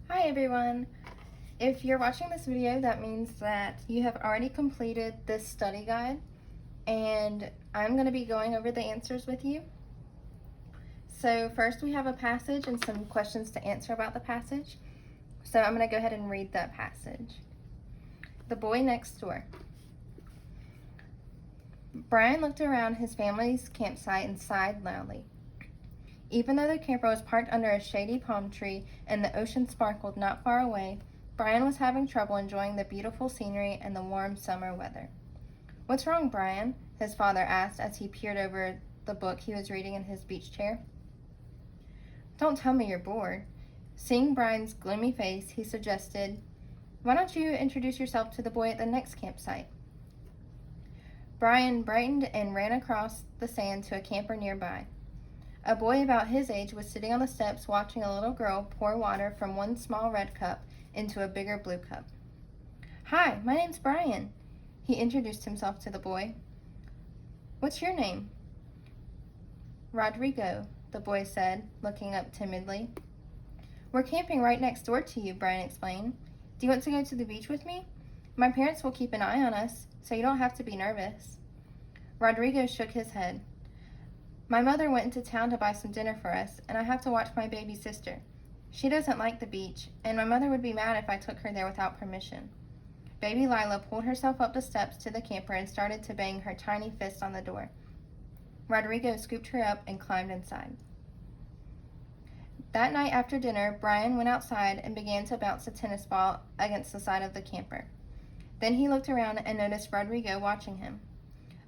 Hi everyone! If you're watching this video, that means that you have already completed this study guide, and I'm going to be going over the answers with you. So first we have a passage and some questions to answer about the passage. So I'm going to go ahead and read that passage. The boy next door. Brian looked around his family's campsite and sighed loudly. Even though the camper was parked under a shady palm tree and the ocean sparkled not far away, Brian was having trouble enjoying the beautiful scenery and the warm summer weather. "What's wrong, Brian?" his father asked as he peered over the book he was reading in his beach chair. "Don't tell me you're bored." Seeing Brian's gloomy face, he suggested, "Why don't you introduce yourself to the boy at the next campsite?" Brian brightened and ran across the sand to a camper nearby. A boy about his age was sitting on the steps watching a little girl pour water from one small red cup into a bigger blue cup. "Hi, my name's Brian." He introduced himself to the boy. "What's your name?" "Rodrigo," the boy said, looking up timidly. "We're camping right next door to you," Brian explained. "Do you want to go to the beach with me? My parents will keep an eye on us, so you don't have to be nervous." Rodrigo shook his head. "My mother went into town to buy some dinner for us, and I have to watch my baby sister. She doesn't like the beach, and my mother would be mad if I took her there without permission." Baby Lila pulled herself up the steps to the camper and started to bang her tiny fist on the door. Rodrigo scooped her up and climbed inside. That night after dinner, Brian went outside and began to bounce a tennis ball against the side of the camper. Then he looked around and noticed Rodrigo watching him.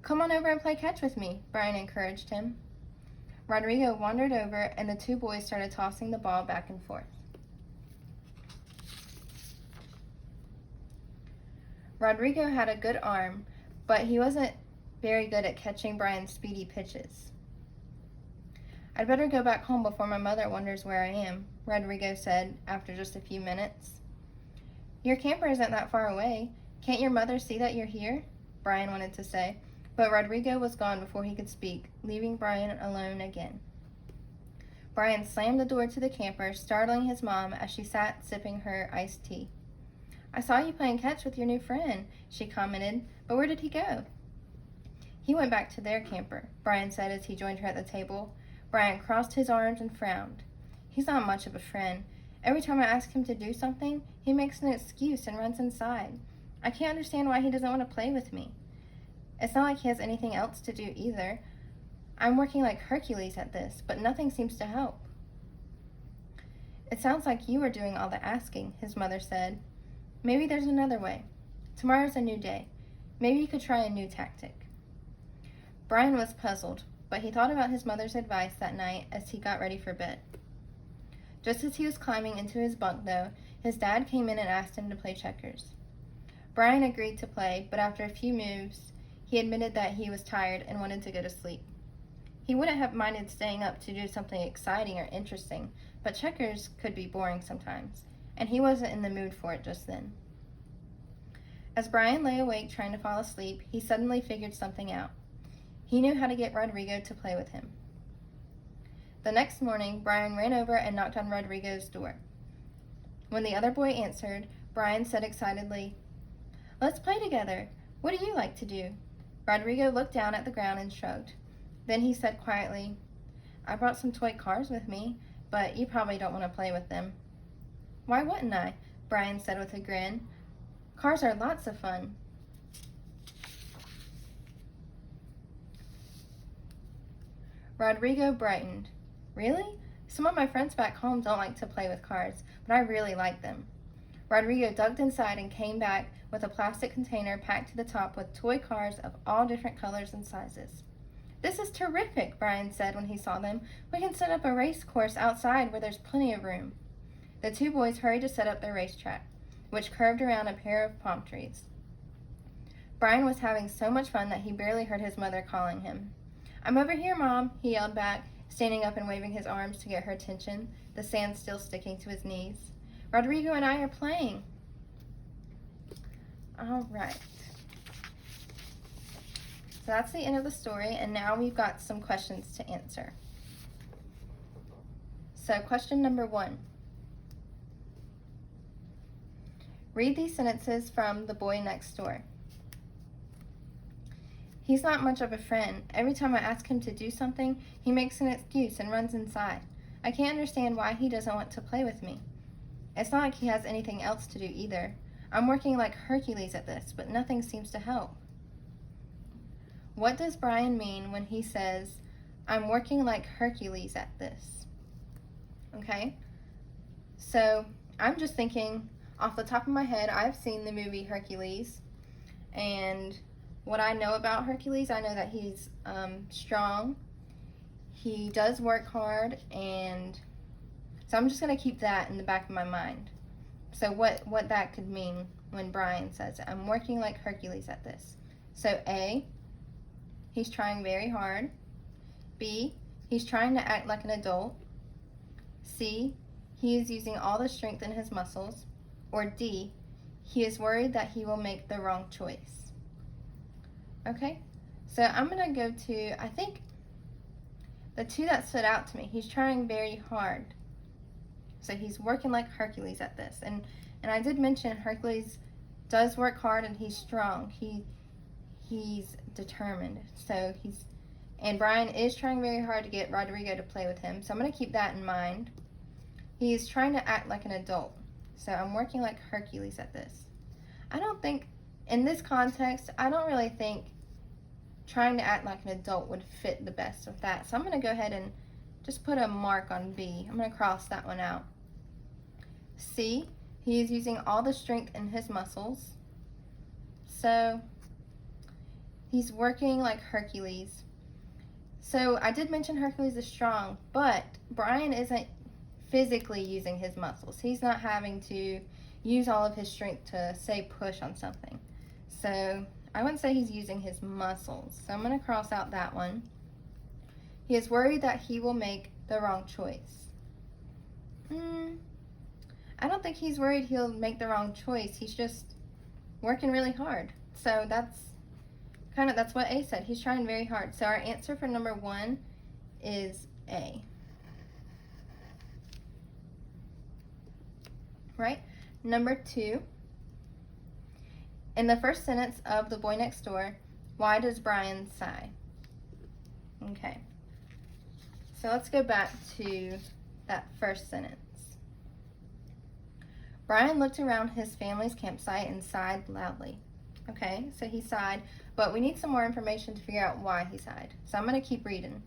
"Come on over and play catch with me," Brian encouraged him. Rodrigo wandered over, and the two boys started tossing the ball back and forth. Rodrigo had a good arm, but he wasn't very good at catching Brian's speedy pitches. "I'd better go back home before my mother wonders where I am," Rodrigo said after just a few minutes. "Your camper isn't that far away. Can't your mother see that you're here?" Brian wanted to say, but Rodrigo was gone before he could speak, leaving Brian alone again. Brian slammed the door to the camper, startling his mom as she sat sipping her iced tea. "I saw you playing catch with your new friend," she commented, "but where did he go?" "He went back to their camper," Brian said as he joined her at the table. Brian crossed his arms and frowned. "He's not much of a friend. Every time I ask him to do something, he makes an excuse and runs inside. I can't understand why he doesn't want to play with me. It's not like he has anything else to do either. I'm working like Hercules at this, but nothing seems to help." "It sounds like you are doing all the asking," his mother said. "Maybe there's another way. Tomorrow's a new day. Maybe you could try a new tactic." Brian was puzzled, but he thought about his mother's advice that night as he got ready for bed. Just as he was climbing into his bunk, though, his dad came in and asked him to play checkers. Brian agreed to play, but after a few moves, he admitted that he was tired and wanted to go to sleep. He wouldn't have minded staying up to do something exciting or interesting, but checkers could be boring sometimes, and he wasn't in the mood for it just then. As Brian lay awake trying to fall asleep, he suddenly figured something out. He knew how to get Rodrigo to play with him. The next morning, Brian ran over and knocked on Rodrigo's door. When the other boy answered, Brian said excitedly, "Let's play together. What do you like to do?" Rodrigo looked down at the ground and shrugged. Then he said quietly, "I brought some toy cars with me, but you probably don't want to play with them." "Why wouldn't I?" Brian said with a grin. "Cars are lots of fun." Rodrigo brightened. "Really? Some of my friends back home don't like to play with cars, but I really like them." Rodrigo ducked inside and came back with a plastic container packed to the top with toy cars of all different colors and sizes. "This is terrific," Brian said when he saw them. "We can set up a race course outside where there's plenty of room." The two boys hurried to set up their racetrack, which curved around a pair of palm trees. Brian was having so much fun that he barely heard his mother calling him. "I'm over here, Mom," he yelled back, standing up and waving his arms to get her attention, the sand still sticking to his knees. "Rodrigo and I are playing." All right. So that's the end of the story, and now we've got some questions to answer. So question number 1. Read these sentences from The Boy Next Door. He's not much of a friend. Every time I ask him to do something, he makes an excuse and runs inside. I can't understand why he doesn't want to play with me. It's not like he has anything else to do either. I'm working like Hercules at this, but nothing seems to help. What does Brian mean when he says, I'm working like Hercules at this? Okay, so I'm just thinking off the top of my head, I've seen the movie Hercules, and what I know about Hercules, I know that he's strong, he does work hard, and so I'm just going to keep that in the back of my mind. So what that could mean when Brian says, I'm working like Hercules at this. So A, he's trying very hard. B, he's trying to act like an adult. C, he is using all the strength in his muscles. Or D, he is worried that he will make the wrong choice. Okay, so I'm going to go to, I think, the two that stood out to me. He's trying very hard. So he's working like Hercules at this. And I did mention Hercules does work hard and he's strong. He's determined. And Brian is trying very hard to get Rodrigo to play with him. So I'm going to keep that in mind. He's trying to act like an adult. So I'm working like Hercules at this. I don't think, in this context, I don't really think trying to act like an adult would fit the best with that. So I'm going to go ahead and just put a mark on B. I'm going to cross that one out. C, he is using all the strength in his muscles. So he's working like Hercules. So I did mention Hercules is strong, but Brian isn't physically using his muscles. He's not having to use all of his strength to, say, push on something. So I wouldn't say he's using his muscles. So I'm going to cross out that one. He is worried that he will make the wrong choice. I don't think he's worried he'll make the wrong choice. He's just working really hard. So that's what A said. He's trying very hard. So our answer for number 1 is A. Right? Number 2. In the first sentence of The Boy Next Door, why does Brian sigh? Okay. So let's go back to that first sentence. Brian looked around his family's campsite and sighed loudly. Okay, so he sighed, but we need some more information to figure out why he sighed. So I'm going to keep reading.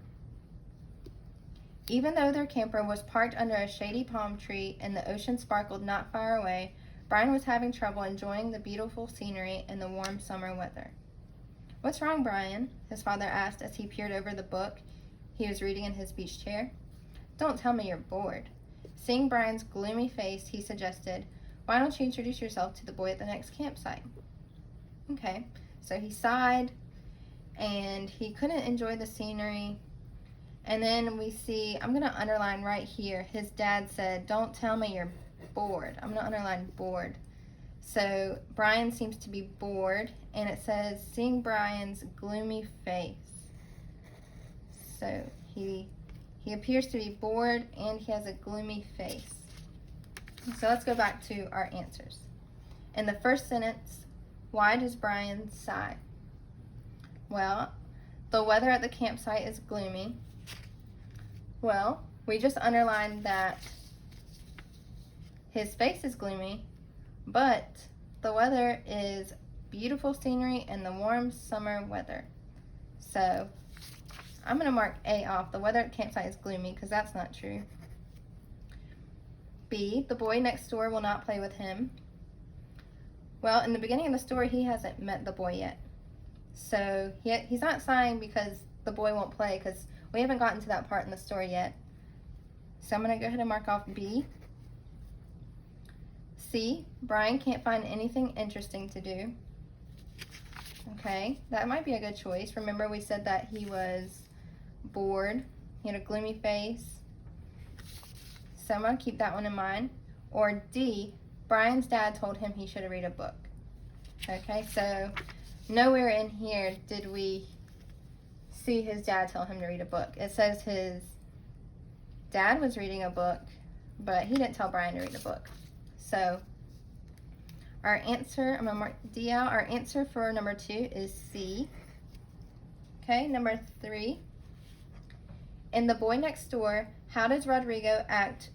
Even though their camper was parked under a shady palm tree and the ocean sparkled not far away, Brian was having trouble enjoying the beautiful scenery and the warm summer weather. What's wrong, Brian? His father asked as he peered over the book he was reading in his beach chair. Don't tell me you're bored. Seeing Brian's gloomy face, he suggested, why don't you introduce yourself to the boy at the next campsite? Okay, so he sighed and he couldn't enjoy the scenery. And then we see, I'm going to underline right here, his dad said, don't tell me you're bored. I'm going to underline bored. So Brian seems to be bored, and it says, seeing Brian's gloomy face. So he appears to be bored and he has a gloomy face. So let's go back to our answers. In the first sentence, why does Brian sigh? Well, the weather at the campsite is gloomy. Well, we just underlined that his face is gloomy, but the weather is beautiful scenery and the warm summer weather. So I'm going to mark A off. The weather at the campsite is gloomy because that's not true. B, the boy next door will not play with him. Well, in the beginning of the story, he hasn't met the boy yet. So he's not sighing because the boy won't play, because we haven't gotten to that part in the story yet. So I'm going to go ahead and mark off B. C, Brian can't find anything interesting to do. Okay, that might be a good choice. Remember, we said that he was bored. He had a gloomy face. So I'm going to keep that one in mind. Or D, Brian's dad told him he should read a book. Okay, so nowhere in here did we see his dad tell him to read a book. It says his dad was reading a book, but he didn't tell Brian to read a book. So Our answer, I'm going to mark D out. Our answer for number 2 is C. Okay, number 3. In The Boy Next Door, how does Rodrigo act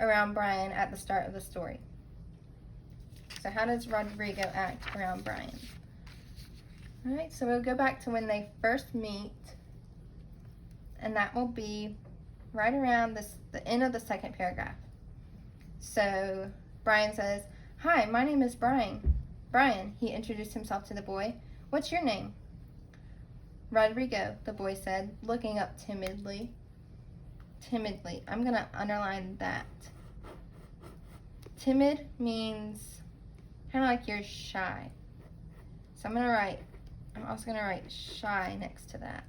around Brian at the start of the story? So how does Rodrigo act around Brian? All right, so we'll go back to when they first meet, and that will be right around the end of the second paragraph. So Brian says, "Hi, my name is Brian." "Brian," he introduced himself to the boy. "What's your name?" "Rodrigo," the boy said, looking up timidly. Timidly. I'm going to underline that. Timid means kind of like you're shy. So I'm also going to write shy next to that.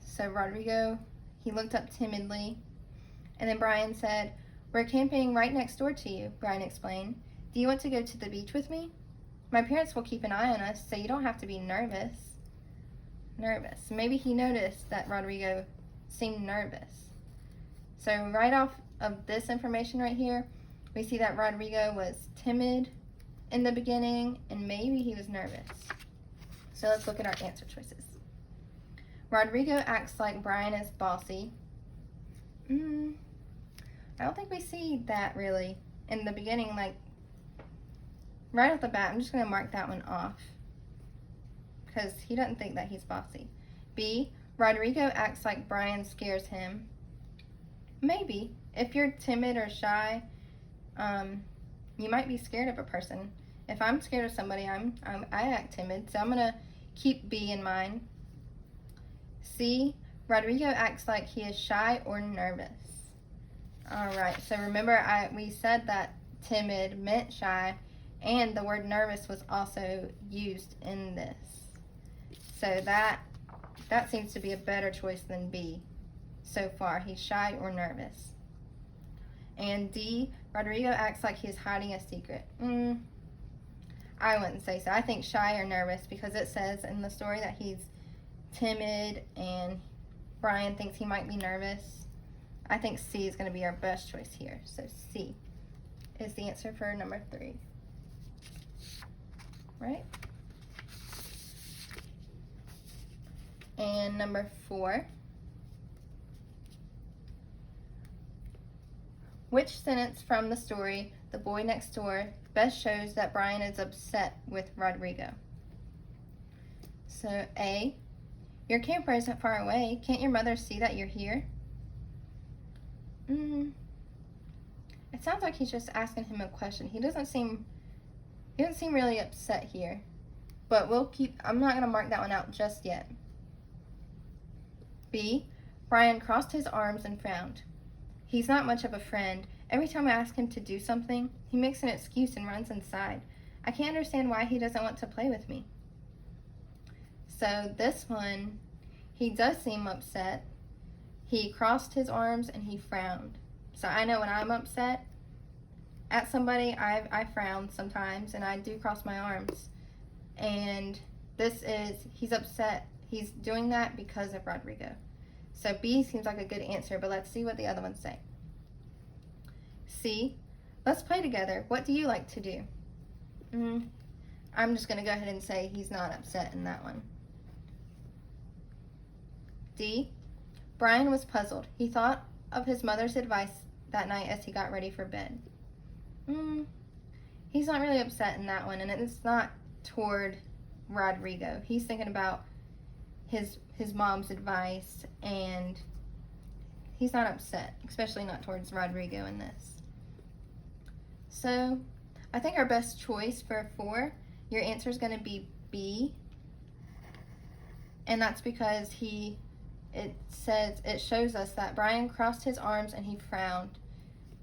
So Rodrigo, he looked up timidly. And then Brian said, "We're camping right next door to you," Brian explained. "Do you want to go to the beach with me? My parents will keep an eye on us, so you don't have to be nervous." Nervous. Maybe he noticed that Rodrigo seemed nervous. So right off of this information right here, we see that Rodrigo was timid in the beginning, and maybe he was nervous. So let's look at our answer choices. Rodrigo acts like Brian is bossy. I don't think we see that really in the beginning, like right off the bat. I'm just going to mark that one off because he doesn't think that he's bossy. B, Rodrigo acts like Brian scares him. Maybe. If you're timid or shy, you might be scared of a person. If I'm scared of somebody, I act timid, so I'm going to keep B in mind. C, Rodrigo acts like he is shy or nervous. Alright, so remember we said that timid meant shy, and the word nervous was also used in this. So that seems to be a better choice than B so far. He's shy or nervous. And D, Rodrigo acts like he's hiding a secret. I wouldn't say so. I think shy or nervous because it says in the story that he's timid and Brian thinks he might be nervous. I think C is going to be our best choice here. So C is the answer for number 3. Right? And number 4. Which sentence from the story, The Boy Next Door, best shows that Brian is upset with Rodrigo? So A, your camper isn't far away. Can't your mother see that you're here? It sounds like he's just asking him a question. He doesn't seem really upset here. But I'm not going to mark that one out just yet. B, Brian crossed his arms and frowned. He's not much of a friend. Every time I ask him to do something, he makes an excuse and runs inside. I can't understand why he doesn't want to play with me. So this one, he does seem upset. He crossed his arms and he frowned. So I know when I'm upset at somebody, I frown sometimes and I do cross my arms. And he's upset. He's doing that because of Rodrigo. So B seems like a good answer, but let's see what the other ones say. C, let's play together. What do you like to do? I'm just going to go ahead and say he's not upset in that one. D, Brian was puzzled. He thought of his mother's advice that night as he got ready for bed. He's not really upset in that one, and it's not toward Rodrigo. He's thinking about his mom's advice, and he's not upset, especially not towards Rodrigo in this. So I think our best choice for 4, your answer is going to be B, and that's because it shows us that Brian crossed his arms and he frowned,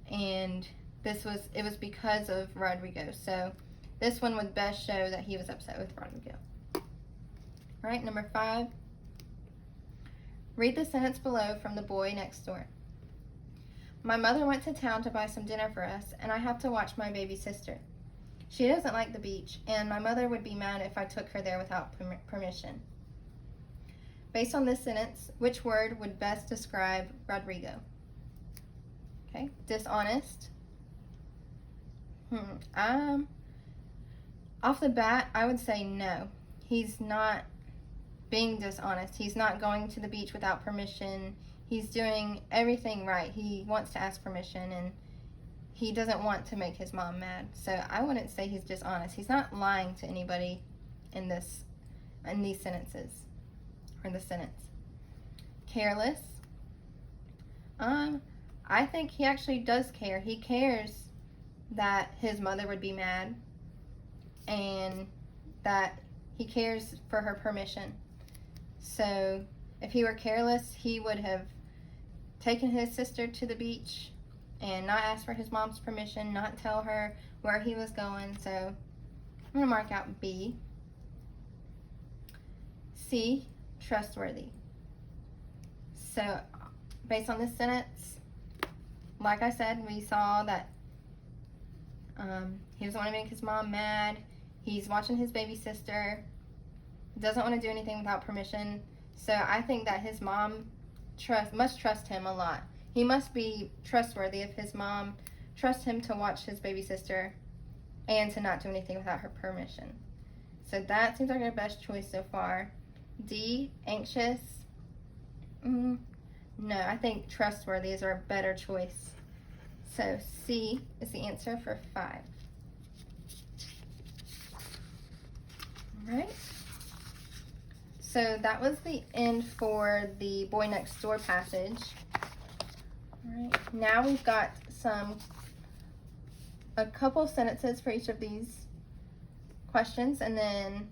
and it was because of Rodrigo. So this one would best show that he was upset with Rodrigo. All right, number 5. Read the sentence below from The Boy Next Door. My mother went to town to buy some dinner for us, and I have to watch my baby sister. She doesn't like the beach, and my mother would be mad if I took her there without permission. Based on this sentence, which word would best describe Rodrigo? Okay, dishonest, Off the bat, I would say no. He's not being dishonest. He's not going to the beach without permission. He's doing everything right. He wants to ask permission, and he doesn't want to make his mom mad. So I wouldn't say he's dishonest. He's not lying to anybody in these sentences, or the sentence. Careless. I think he actually does care. He cares that his mother would be mad, and that he cares for her permission. So if he were careless, he would have taken his sister to the beach and not ask for his mom's permission, not tell her where he was going. So I'm going to mark out B. C, trustworthy. So based on this sentence, like I said, we saw that he doesn't want to make his mom mad. He's watching his baby sister. Doesn't want to do anything without permission. So I think that his mom must trust him a lot. He must be trustworthy if his mom trusts him to watch his baby sister and to not do anything without her permission. So that seems like our best choice so far. D, anxious. No, I think trustworthy is our better choice. So C is the answer for 5. All right. So that was the end for the Boy Next Door passage. All right. Now we've got a couple sentences for each of these questions, and then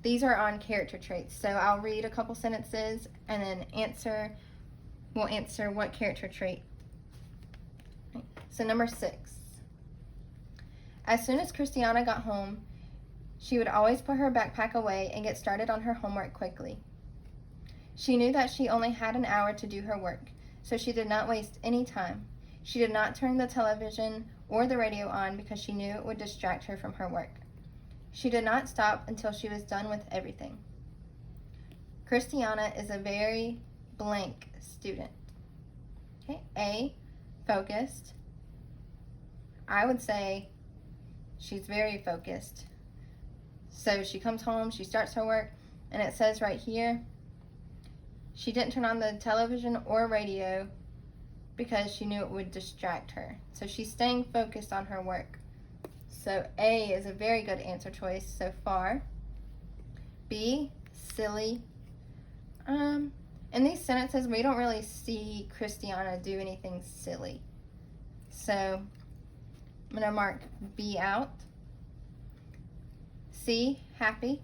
these are on character traits. So I'll read a couple sentences and then we'll answer what character trait. Okay. So number 6. As soon as Christiana got home, she would always put her backpack away and get started on her homework quickly. She knew that she only had an hour to do her work, so she did not waste any time. She did not turn the television or the radio on because she knew it would distract her from her work. She did not stop until she was done with everything. Christiana is a very blank student. Okay, A, focused. I would say she's very focused. So she comes home, she starts her work, and it says right here, she didn't turn on the television or radio because she knew it would distract her. So she's staying focused on her work. So A is a very good answer choice so far. B, silly. In these sentences, we don't really see Christiana do anything silly. So I'm going to mark B out. C, happy.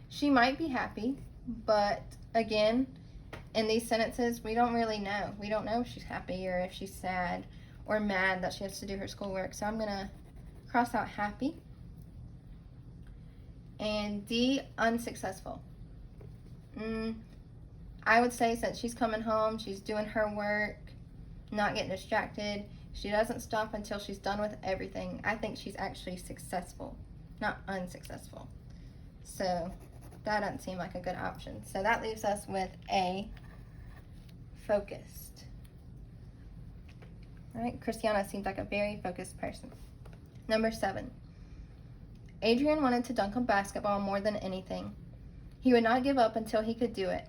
She might be happy, but again, in these sentences, we don't really know. We don't know if she's happy or if she's sad or mad that she has to do her schoolwork. So I'm going to cross out happy. And D, unsuccessful. I would say since she's coming home, she's doing her work, not getting distracted. She doesn't stop until she's done with everything. I think she's actually successful, not unsuccessful. So that doesn't seem like a good option. So that leaves us with A, focused. All right, Christiana seems like a very focused person. Number 7. Adrian wanted to dunk a basketball more than anything. He would not give up until he could do it.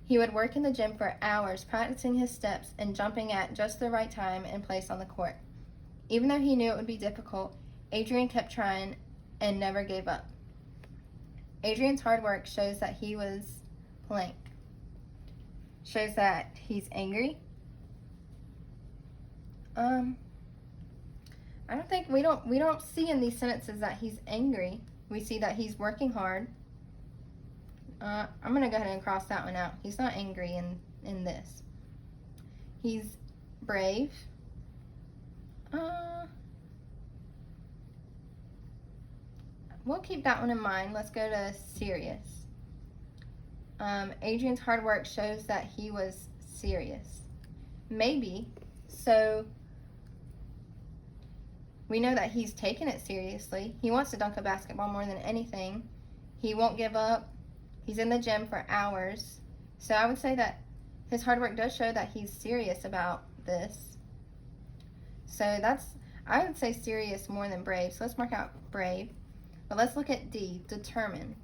He would work in the gym for hours, practicing his steps and jumping at just the right time and place on the court. Even though he knew it would be difficult, Adrian kept trying and never gave up. Adrian's hard work shows that he was blank. Shows that he's angry. I don't think we don't see in these sentences that he's angry. We see that he's working hard. I'm going to go ahead and cross that one out. He's not angry in this. He's brave. We'll keep that one in mind. Let's go to serious. Adrian's hard work shows that he was serious. Maybe. So we know that he's taken it seriously. He wants to dunk a basketball more than anything. He won't give up. He's in the gym for hours. So I would say that his hard work does show that he's serious about this. So I would say serious more than brave. So let's mark out brave. But let's look at D, determined.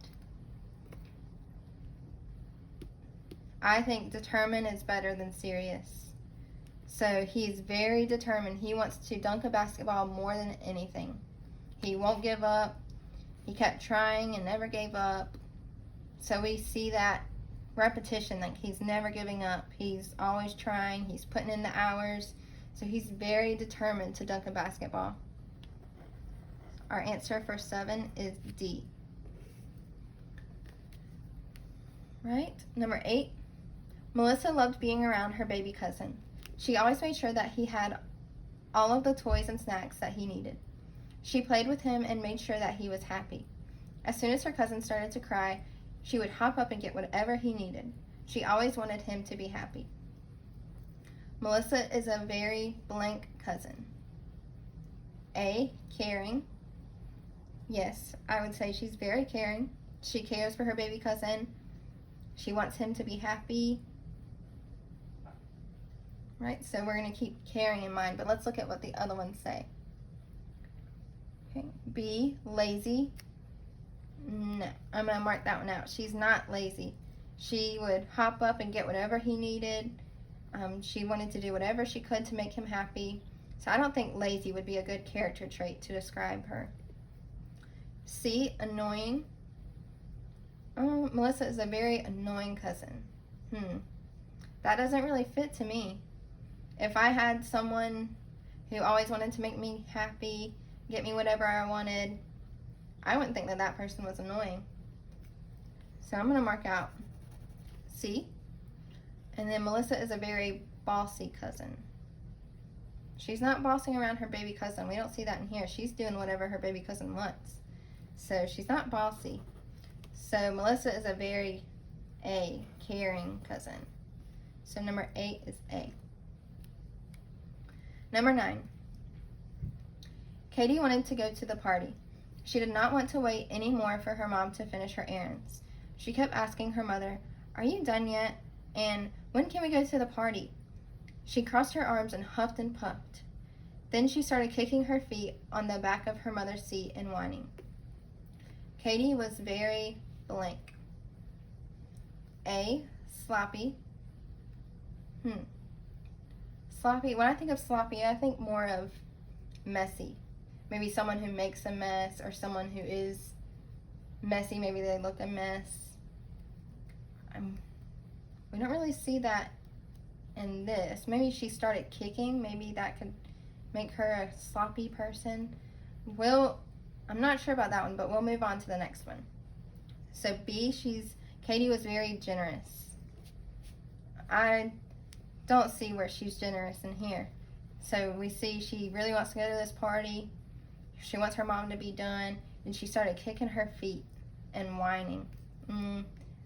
I think determined is better than serious. So he's very determined. He wants to dunk a basketball more than anything. He won't give up. He kept trying and never gave up. So we see that repetition, like he's never giving up. He's always trying. He's putting in the hours. So he's very determined to dunk a basketball. Our answer for 7 is D. Right? Number 8. Melissa loved being around her baby cousin. She always made sure that he had all of the toys and snacks that he needed. She played with him and made sure that he was happy. As soon as her cousin started to cry, she would hop up and get whatever he needed. She always wanted him to be happy. Melissa is a very blank cousin. A, caring. Yes, I would say she's very caring. She cares for her baby cousin. She wants him to be happy. Right, so we're going to keep caring in mind, but let's look at what the other ones say. Okay. B, lazy. No, I'm going to mark that one out. She's not lazy. She would hop up and get whatever he needed. She wanted to do whatever she could to make him happy. So I don't think lazy would be a good character trait to describe her. C, annoying. Melissa is a very annoying cousin. That doesn't really fit to me. If I had someone who always wanted to make me happy, get me whatever I wanted, I wouldn't think that that person was annoying. So I'm going to mark out C. And then Melissa is a very bossy cousin. She's not bossing around her baby cousin. We don't see that in here. She's doing whatever her baby cousin wants. So she's not bossy. So Melissa is a very A, caring cousin. So number 8 is A. Number 9. Katie wanted to go to the party. She did not want to wait anymore for her mom to finish her errands. She kept asking her mother, "Are you done yet? And when can we go to the party?" She crossed her arms and huffed and puffed. Then she started kicking her feet on the back of her mother's seat and whining. Katie was very blank. A, sloppy. Sloppy, when I think of sloppy, I think more of messy. Maybe someone who makes a mess, or someone who is messy, maybe they look a mess. We don't really see that in this. Maybe she started kicking, maybe that could make her a sloppy person. I'm not sure about that one, but we'll move on to the next one. So B, Katie was very generous. I don't see where she's generous in here. So we see she really wants to go to this party. She wants her mom to be done, and she started kicking her feet and whining.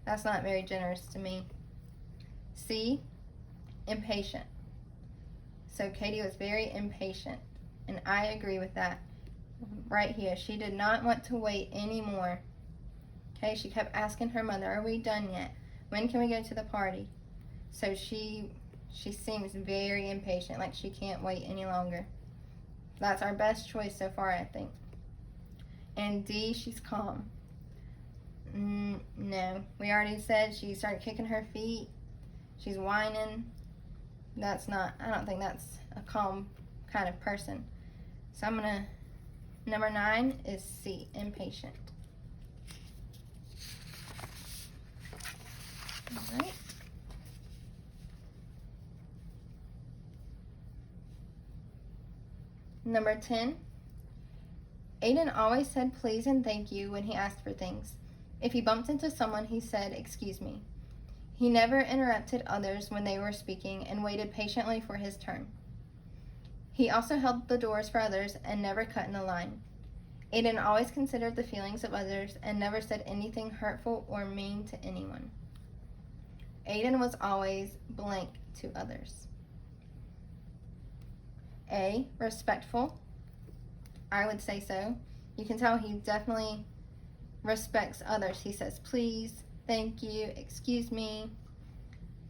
That's not very generous to me. C, impatient. So Katie was very impatient, and I agree with that. Right here, she did not want to wait anymore. Okay, she kept asking her mother, "Are we done yet? When can we go to the party?" So she seems very impatient, like she can't wait any longer. That's our best choice so far, I think. And D, she's calm. No, we already said she started kicking her feet. She's whining. I don't think that's a calm kind of person. So number 9 is C, impatient. All right. Number 10, Aiden always said please and thank you when he asked for things. If he bumped into someone, he said, "Excuse me." He never interrupted others when they were speaking and waited patiently for his turn. He also held the doors for others and never cut in the line. Aiden always considered the feelings of others and never said anything hurtful or mean to anyone. Aiden was always blank to others. A, respectful. I would say so. You can tell he definitely respects others. He says please, thank you, excuse me.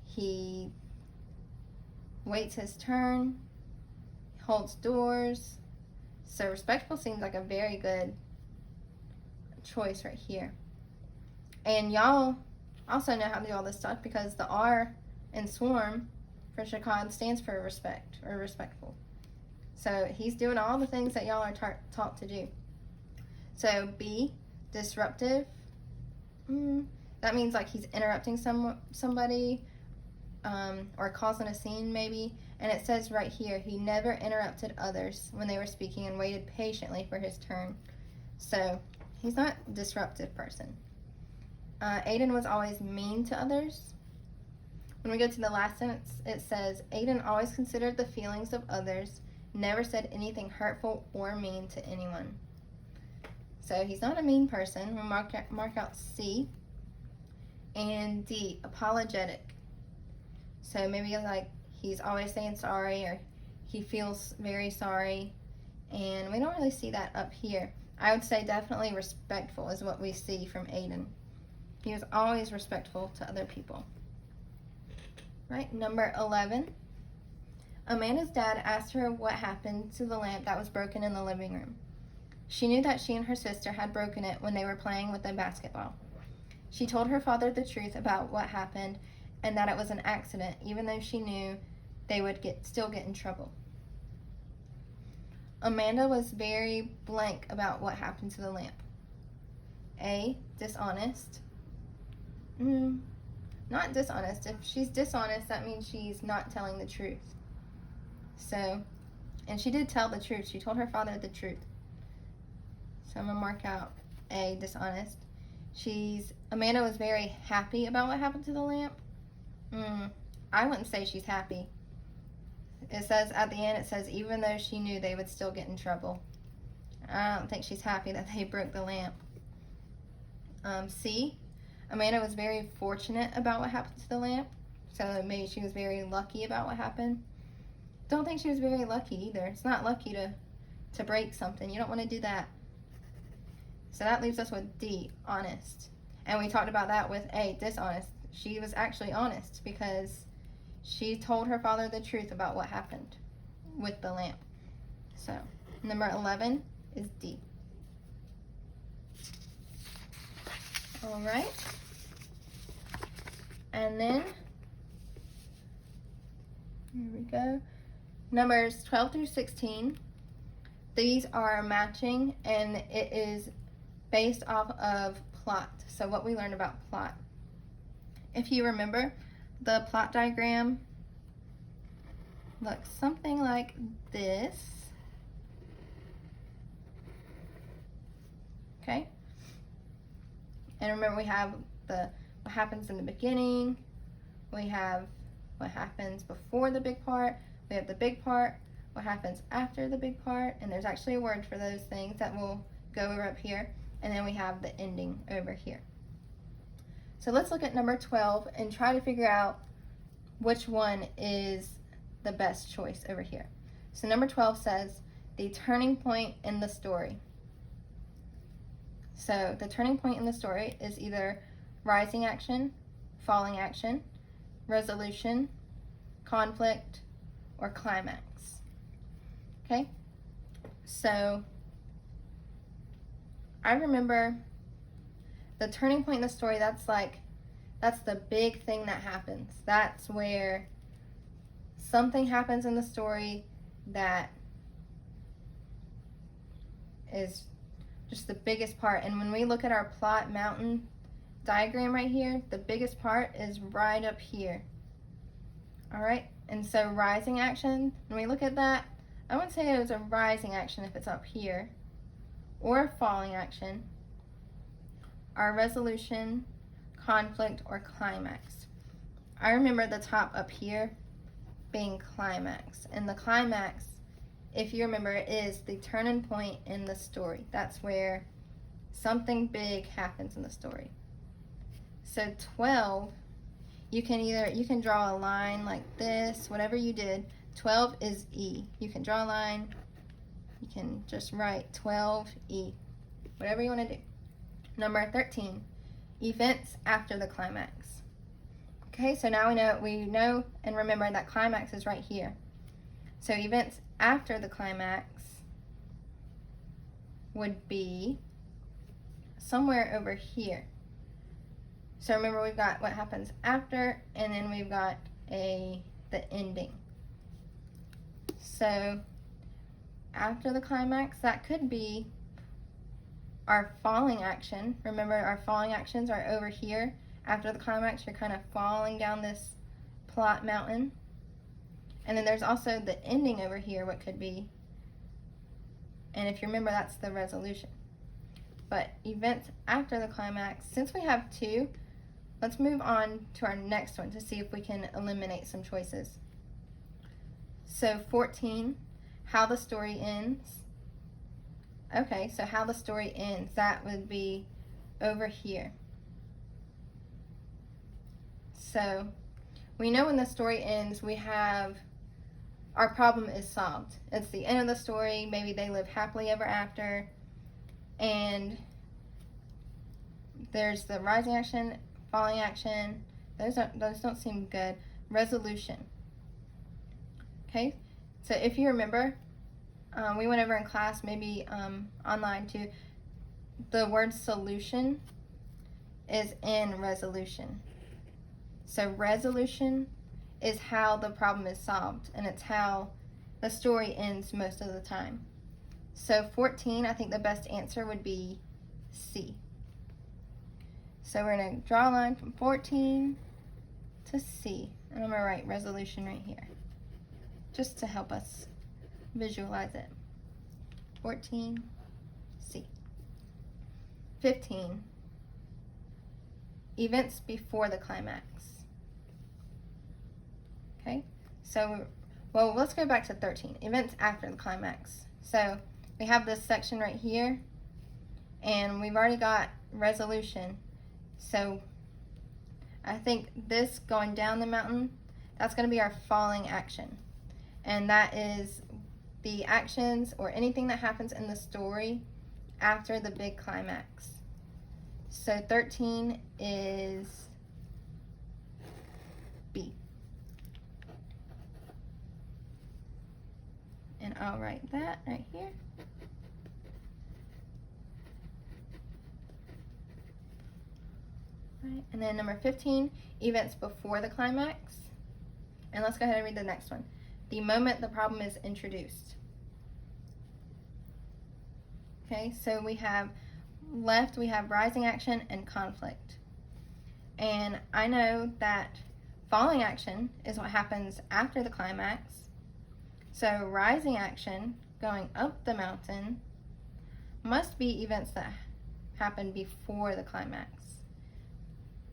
He waits his turn, holds doors. So respectful seems like a very good choice right here. And y'all also know how to do all this stuff because the R in swarm for Shakad stands for respect or respectful. So he's doing all the things that y'all are taught to do. So B, disruptive. That means like he's interrupting somebody or causing a scene maybe. And it says right here, he never interrupted others when they were speaking and waited patiently for his turn. So he's not a disruptive person. Aiden was always mean to others. When we go to the last sentence, it says, Aiden always considered the feelings of others, never said anything hurtful or mean to anyone. So he's not a mean person. We'll mark out C. And D, apologetic. So maybe like he's always saying sorry or he feels very sorry. And we don't really see that up here. I would say definitely respectful is what we see from Aiden. He was always respectful to other people. Right, number 11. Amanda's dad asked her what happened to the lamp that was broken in the living room. She knew that she and her sister had broken it when they were playing with a basketball. She told her father the truth about what happened and that it was an accident, even though she knew they would still get in trouble. Amanda was very blank about what happened to the lamp. A, dishonest. Not dishonest. If she's dishonest, that means she's not telling the truth. So, and she did tell the truth. She told her father the truth. So I'm going to mark out A, dishonest. Amanda was very happy about what happened to the lamp. I wouldn't say she's happy. It says at the end, it says even though she knew they would still get in trouble. I don't think she's happy that they broke the lamp. C, Amanda was very fortunate about what happened to the lamp. So maybe she was very lucky about what happened. Don't think she was very lucky either. It's not lucky to break something. You don't want to do that. So that leaves us with D, honest. And we talked about that with A, dishonest. She was actually honest because she told her father the truth about what happened with the lamp. So number 11 is D. All right. And then, here we go. Numbers 12 through 16. These are matching and it is based off of plot. So what we learned about plot. If you remember, the plot diagram looks something like this. Okay? And remember, we have what happens in the beginning. We have what happens before the big part. We have the big part, what happens after the big part, and there's actually a word for those things that will go over up here. And then we have the ending over here. So let's look at number 12 and try to figure out which one is the best choice over here. So number 12 says, the turning point in the story. So the turning point in the story is either rising action, falling action, resolution, conflict, or climax. Okay? So I remember the turning point in the story, that's the big thing that happens. That's where something happens in the story that is just the biggest part. And when we look at our plot mountain diagram right here, the biggest part is right up here. All right, and so rising action, when we look at that, I wouldn't say it was a rising action if it's up here, or a falling action, our resolution, conflict, or climax. I remember the top up here being climax, and the climax, if you remember, is the turning point in the story. That's where something big happens in the story. So 12, you can draw a line like this, whatever you did. 12 is E. You can draw a line. You can just write 12E, whatever you want to do. Number 13, events after the climax. Okay, so now we know and remember that climax is right here. So events after the climax would be somewhere over here. So remember, we've got what happens after, and then we've got the ending. So after the climax, that could be our falling action. Remember, our falling actions are over here. After the climax, you're kind of falling down this plot mountain. And then there's also the ending over here, what could be. And if you remember, that's the resolution. But events after the climax, since we have two, let's move on to our next one to see if we can eliminate some choices. So 14, how the story ends. Okay, so how the story ends, that would be over here. So we know when the story ends, we have our problem is solved. It's the end of the story. Maybe they live happily ever after. And there's the rising action, falling action. Those don't seem good. Resolution. Okay, so if you remember, we went over in class, maybe online too, the word solution is in resolution. So resolution is how the problem is solved, and it's how the story ends most of the time. So 14, I think the best answer would be C. So we're going to draw a line from 14 to C, and I'm going to write resolution right here, just to help us visualize it. 14, C. 15, events before the climax. Okay, so, well, let's go back to 13, events after the climax. So we have this section right here, and we've already got resolution. So I think this going down the mountain, that's going to be our falling action. And that is the actions or anything that happens in the story after the big climax. So 13 is B. And I'll write that right here. Right, and then number 15, events before the climax. And let's go ahead and read the next one. The moment the problem is introduced. Okay, so we have left, we have rising action and conflict. And I know that falling action is what happens after the climax. So rising action, going up the mountain, must be events that happen before the climax.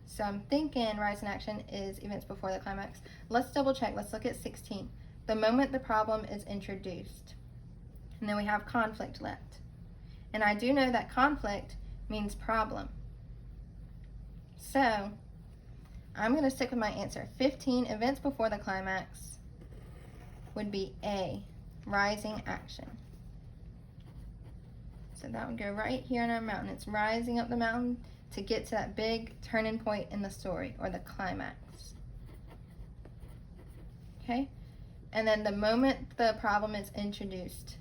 So I'm thinking rising action is events before the climax. Let's double check. Let's look at 16. The moment the problem is introduced. And then we have conflict left. And I do know that conflict means problem. So I'm going to stick with my answer. 15, events before the climax, would be A, rising action. So that would go right here on our mountain. It's rising up the mountain to get to that big turning point in the story, or the climax. Okay? And then the moment the problem is introduced.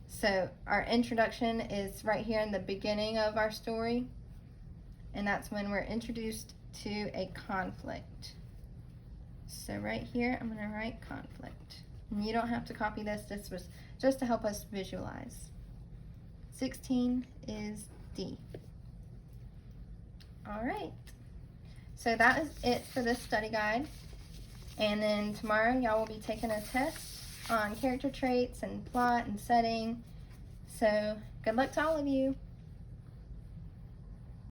So our introduction is right here in the beginning of our story, and that's when we're introduced to a conflict. So right here, I'm going to write conflict. And you don't have to copy this. This was just to help us visualize. 16 is D. All right. So that is it for this study guide. And then tomorrow, y'all will be taking a test on character traits and plot and setting. So good luck to all of you.